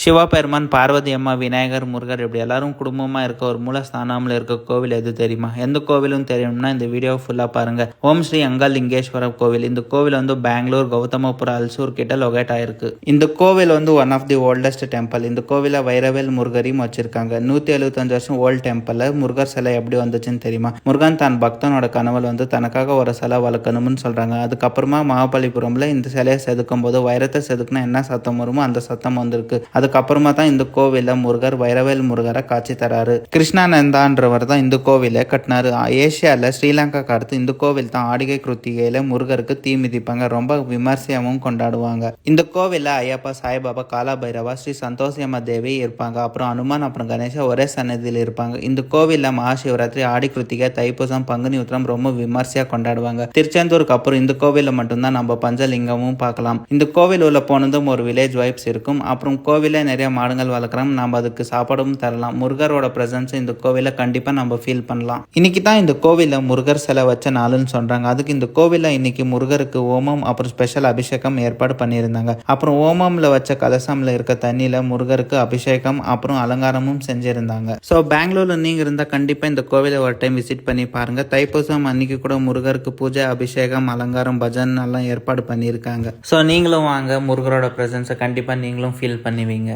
சிவபெருமான், பார்வதி அம்மா, விநாயகர், முருகர் இப்படி எல்லாரும் குடும்பமாக இருக்க ஒரு மூலஸ்தானம்ல இருக்க கோவில் எது தெரியுமா? எந்த கோவிலும் தெரியும்னா இந்த வீடியோ ஃபுல்லாக பாருங்க. ஓம் ஸ்ரீ அங்காலிங்கேஸ்வரர் கோவில். இந்த கோவில் பெங்களூர் கௌதமபுரம் அல்சூர் கிட்ட லொகேட் ஆயிருக்கு. இந்த கோவில் one of the oldest temple. இந்த கோவில வைரவேல் முருகரையும் வச்சிருக்காங்க. 175 வருஷம் ஓல்டு டெம்பிள். முருகர் சிலை எப்படி வந்துச்சுன்னு தெரியுமா? முருகன் தன் பக்தனோட கனவுல தனக்காக ஒரு சிலை வளர்க்கணும்னு சொல்றாங்க. அதுக்கப்புறமா மகாபலிபுரம்ல இந்த சிலையை செதுக்கும் போது வைரத்தை செதுக்குனா என்ன சத்தம் வருமோ அந்த சத்தம் வந்திருக்கு. அதுக்கப்புறமா தான் இந்த கோவில முருகர் வைரவேல் முருகரை காட்சி தராரு. கிருஷ்ணானந்தான்றவர் தான் இந்த கோவிலை கட்டினாரு. ஏசியால ஸ்ரீலங்காக்கு அடுத்து இந்த கோவில் தான் ஆடிகை கிருத்திகையில முருகருக்கு தீ மிதிப்பாங்க. ரொம்ப விமர்சையாகவும் கொண்டாடுவாங்க. இந்த கோவில ஐயப்பா, சாய்பாபா, காலபைரவா, ஸ்ரீ சந்தோஷியம்மா தேவி இருப்பாங்க. அப்புறம் அனுமான், அப்புறம் கணேசா ஒரே சன்னதியில் இருப்பாங்க. இந்த கோவில்ல மகாசிவராத்திரி, ஆடி கிருத்திகை, தைப்பூசம், பங்குனி உத்திரம் ரொம்ப விமர்சையா கொண்டாடுவாங்க. திருச்செந்தூருக்கு அப்புறம் இந்த கோவில மட்டும்தான் நம்ம பஞ்சலிங்கமும் பார்க்கலாம். இந்த கோவில் உள்ள போனதும் ஒரு வில்லேஜ் வைப்ஸ் இருக்கும். அப்புறம் கோவில நிறைய மாடுகள் வளர்க்குறோம். நம்ம அதுக்கு சாப்பாடும் தரலாம். முருகரோட பிரசன்ஸ் இந்த கோவில கண்டிப்பா நம்ம ஃபீல் பண்ணலாம். இன்னைக்கு தான் இந்த கோவில முருகர் சிலை வச்ச நாளுன்னு சொல்றாங்க. அதுக்கு இந்த கோவில இன்னைக்கு முருகருக்கு ஓமம் அப்புறம் ஸ்பெஷல் அபிஷேகம் ஏற்பாடு பண்ணியிருந்தாங்க. அப்புறம் ஓமம்ல வச்ச கலசம்ல இருக்க தண்ணியில முருகருக்கு அபிஷேகம் அப்புறம் அலங்காரமும் செஞ்சிருந்தாங்க. ஸோ பெங்களூர்ல நீங்க இருந்தா கண்டிப்பா இந்த கோவிலை ஒரு டைம் விசிட் பண்ணி பாருங்க. தைப்பூசம் அன்னைக்கு கூட முருகருக்கு பூஜை, அபிஷேகம், அலங்காரம், பஜன் எல்லாம் ஏற்பாடு பண்ணியிருக்காங்க. ஸோ நீங்களும் வாங்க, முருகரோட பிரசன்ஸை கண்டிப்பா நீங்களும் ஃபீல் பண்ணுவீங்க.